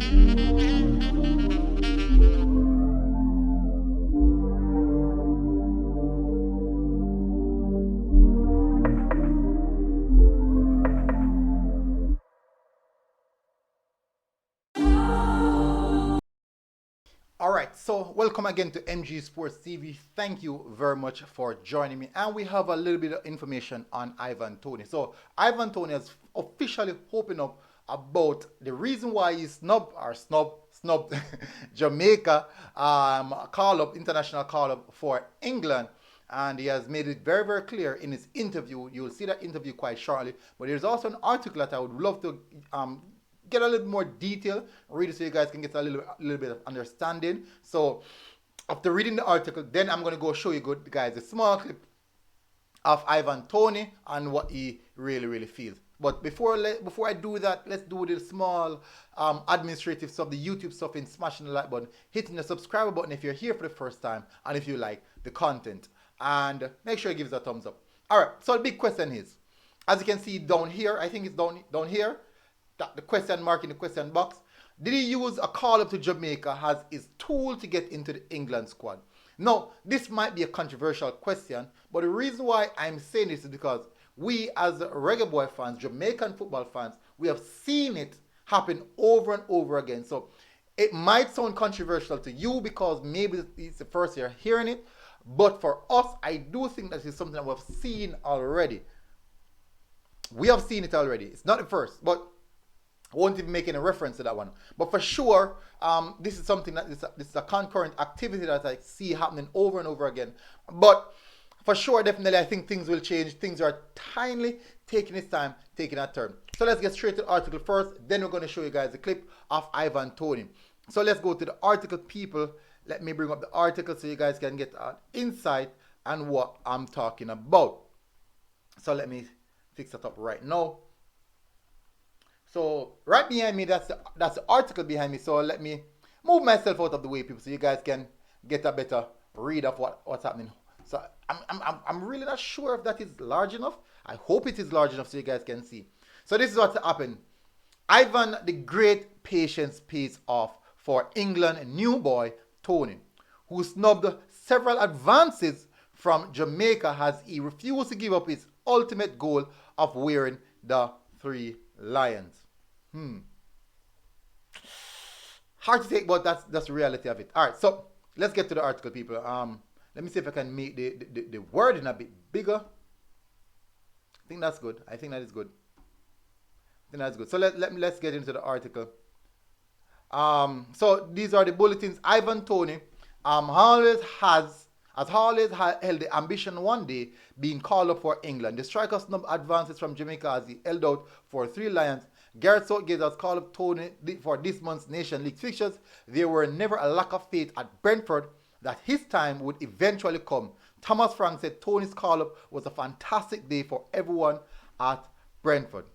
All right, so welcome again to MG Sports TV. Thank you very much for joining me. And we have a little bit of information on Ivan Toney. So Ivan Toney has officially opened up about the reason why he snubbed Jamaica call up, international call up for England. And he has made it very, very clear in his interview. You'll see that interview quite shortly. But there's also an article that I would love to get a little more detail, read it so you guys can get a little bit of understanding. So after reading the article, then I'm going to go show you guys a small clip of Ivan Toney and what he really feels. But before I do that, let's do the small administrative stuff, the YouTube stuff, in smashing the like button, hitting the subscribe button if you're here for the first time, and if you like the content. And make sure you give us a thumbs up. All right, so the big question is, as you can see down here, I think it's down here, the question mark in the question box. Did he use a call up to Jamaica as his tool to get into the England squad? Now, this might be a controversial question, but the reason why I'm saying this is because we as Reggae Boy fans, Jamaican football fans, we have seen it happen over and over again. So it might sound controversial to you because maybe it's the first year hearing it, but for us, I do think that it's something that we've seen already. We have seen it already. It's not the first, but I won't even make any reference to that one. But for sure, this is something that this is a concurrent activity that I see happening over and over again. But for sure, definitely, I think things will change. Things are timely, taking its time, taking a turn. So let's get straight to the article first. Then we're going to show you guys a clip of Ivan Toney. So let's go to the article, people. Let me bring up the article so you guys can get an insight on what I'm talking about. So let me fix that up right now. So right behind me, that's the article behind me. So let me move myself out of the way, people, so you guys can get a better read of what's happening. So I'm really not sure if that is large enough. I hope it is large enough so you guys can see. So this is what's happened. Ivan the Great patience pays off for England new boy Toney, who snubbed several advances from Jamaica as he refused to give up his ultimate goal of wearing the 3 lions. Hard to take, but that's the reality of it. All right, so let's get to the article, people. Let me see if I can make the wording a bit bigger. I think that's good. I think that is good. So let's get into the article. So these are the bulletins. Ivan Toney always held the ambition one day being called up for England. The striker snubbed advances from Jamaica as he held out for 3 lions. Gareth Southgate has called up Toney for this month's Nation League fixtures. There were never a lack of faith at Brentford that his time would eventually come. Thomas Frank said Toney's call-up was a fantastic day for everyone at Brentford.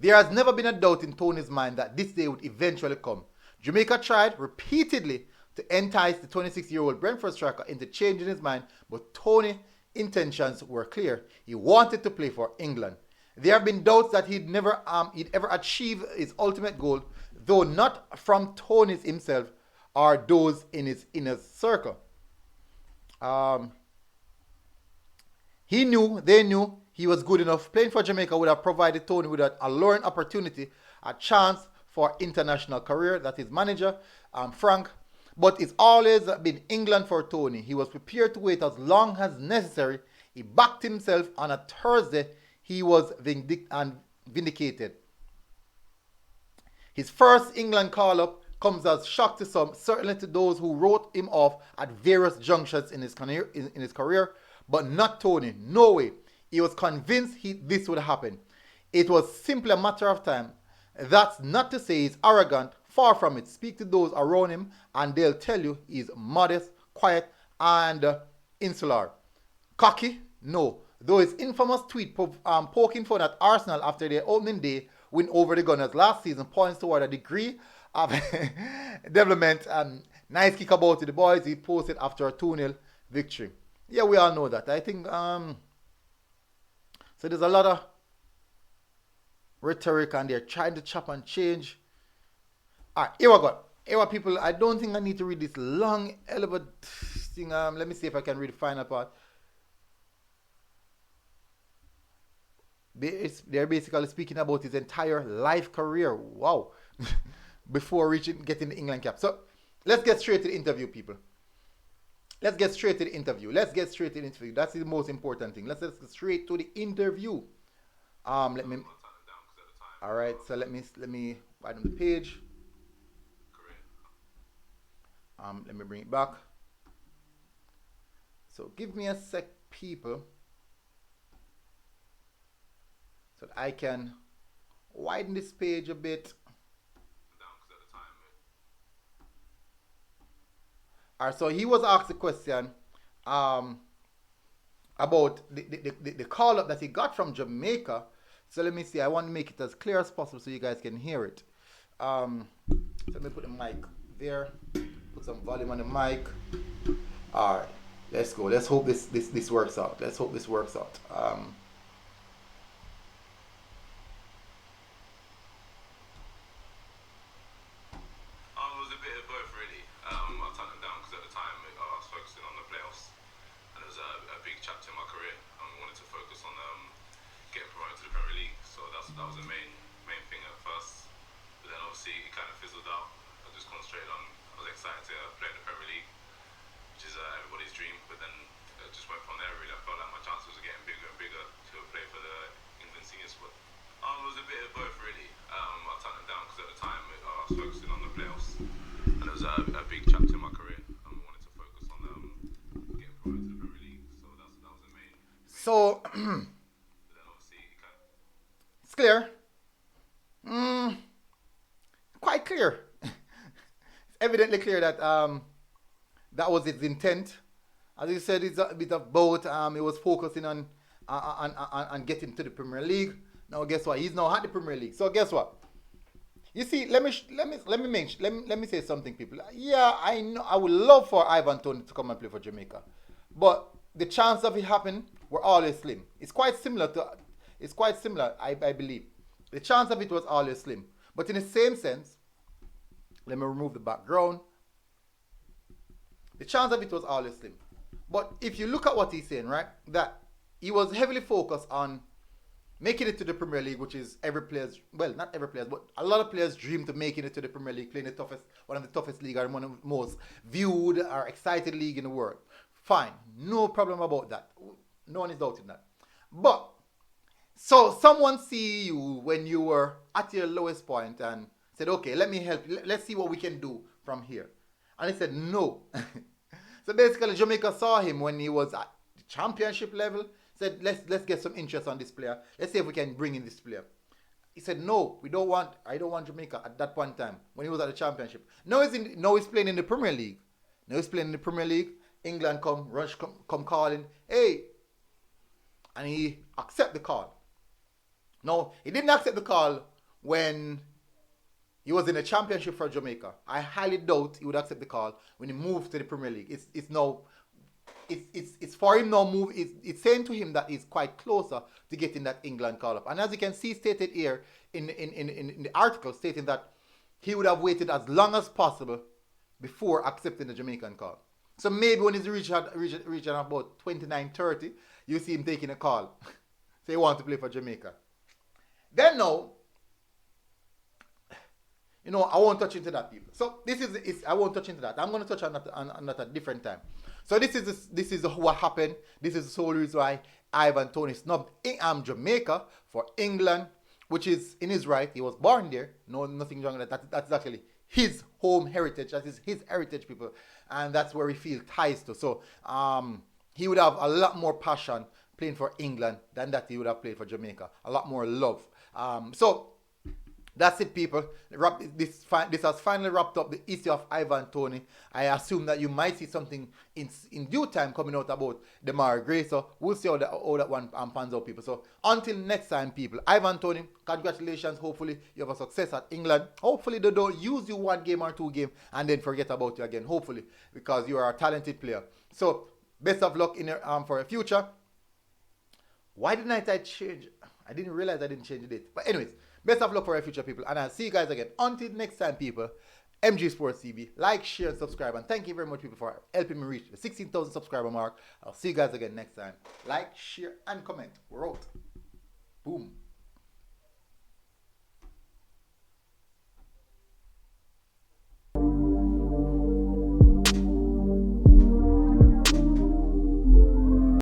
There has never been a doubt in Toney's mind that this day would eventually come. Jamaica tried repeatedly to entice the 26-year-old Brentford striker into changing his mind, but Toney's intentions were clear. He wanted to play for England. There have been doubts that he'd ever achieve his ultimate goal, though not from Toney himself or those in his inner circle. They knew he was good enough. Playing for Jamaica would have provided Toney with a learning opportunity, a chance for international career. That is manager, Frank. But it's always been England for Toney. He was prepared to wait as long as necessary. He backed himself on a Thursday. He was vindicated. His first England call-up comes as shock to some, certainly to those who wrote him off at various junctures in his career, but not Toney. No way. He was convinced this would happen. It was simply a matter of time. That's not to say he's arrogant. Far from it. Speak to those around him and they'll tell you he's modest, quiet, and insular. Cocky? No. Though his infamous tweet poking fun at Arsenal after their opening day win over the Gunners last season points toward a degree of development and nice kick about to the boys he posted after a 2-0 victory. Yeah, we all know that. I think so there's a lot of rhetoric and they're trying to chop and change. All right, here we go. Here we people. I don't think I need to read this long elevator thing. Let me see if I can read the final part. They're basically speaking about his entire life career. Wow. Before getting the England cap. So let's get straight to the interview, people. Let's get straight to the interview. Let's get straight to the interview. That's the most important thing. Let's get straight to the interview. Let me. All right. So let me write on the page. Let me bring it back. So give me a sec, people, so that I can widen this page a bit. Alright, so he was asked a question about the call up that he got from Jamaica. So let me see. I want to make it as clear as possible so you guys can hear it. So let me put the mic there. Put some volume on the mic. Alright, let's go. Let's hope this works out. Let's hope this works out. So it's clear. Quite clear. It's evidently clear that that was his intent. As you said, it's a bit of both. He was focusing on getting to the Premier League. Now guess what? He's now at the Premier League. So guess what? You see, let me say something, people. Yeah, I know. I would love for Ivan Toney to come and play for Jamaica, but the chance of it happening were always slim. It's quite similar, I believe. The chance of it was always slim. But in the same sense, let me remove the background. The chance of it was always slim. But if you look at what he's saying, right, that he was heavily focused on making it to the Premier League, which is every player's, well, not every player's, but a lot of players dream to making it to the Premier League, playing one of the toughest league, or one of the most viewed or excited league in the world. Fine, no problem about that. No one is doubting that. But, so someone see you when you were at your lowest point and said, okay, let me help you. Let's see what we can do from here. And he said, no. So basically, Jamaica saw him when he was at the championship level, said, let's get some interest on this player. Let's see if we can bring in this player. He said, no, I don't want Jamaica at that point in time, when he was at the championship. Now he's playing in the Premier League. England come calling, hey, and he accept the call. No, he didn't accept the call when he was in the championship for Jamaica. I highly doubt he would accept the call when he moved to the Premier League. It's for him now move. It's saying to him that he's quite closer to getting that England call up. And as you can see stated here in the article, stating that he would have waited as long as possible before accepting the Jamaican call. So maybe when he's reaching about 29, 30, you see him taking a call. So he wants to play for Jamaica. Then now, I won't touch into that, people. So I won't touch into that. I'm going to touch on that at a different time. So this is what happened. This is the sole reason why Ivan Toney snubbed Jamaica for England, which is in his right. He was born there. No, nothing wrong with that. That's actually his home heritage. That is his heritage, people. And that's where he feels ties to. So he would have a lot more passion playing for England than that he would have played for Jamaica. A lot more love. So that's it, people. This has finally wrapped up the issue of Ivan Toney. I assume that you might see something in due time coming out about Demarai Gray. So we'll see how that one pans out, people. So until next time, people. Ivan Toney, congratulations. Hopefully you have a success at England. Hopefully they don't use you one game or two games and then forget about you again. Hopefully, because you are a talented player. So best of luck for the future. Why didn't I change? I didn't realize I didn't change the date. But anyways, Best of luck for our future, people. And I'll see you guys again. Until next time, people. MG Sports TV. Like, share, and subscribe. And thank you very much, people, for helping me reach the 16,000 subscriber mark. I'll see you guys again next time. Like, share, and comment. We're out.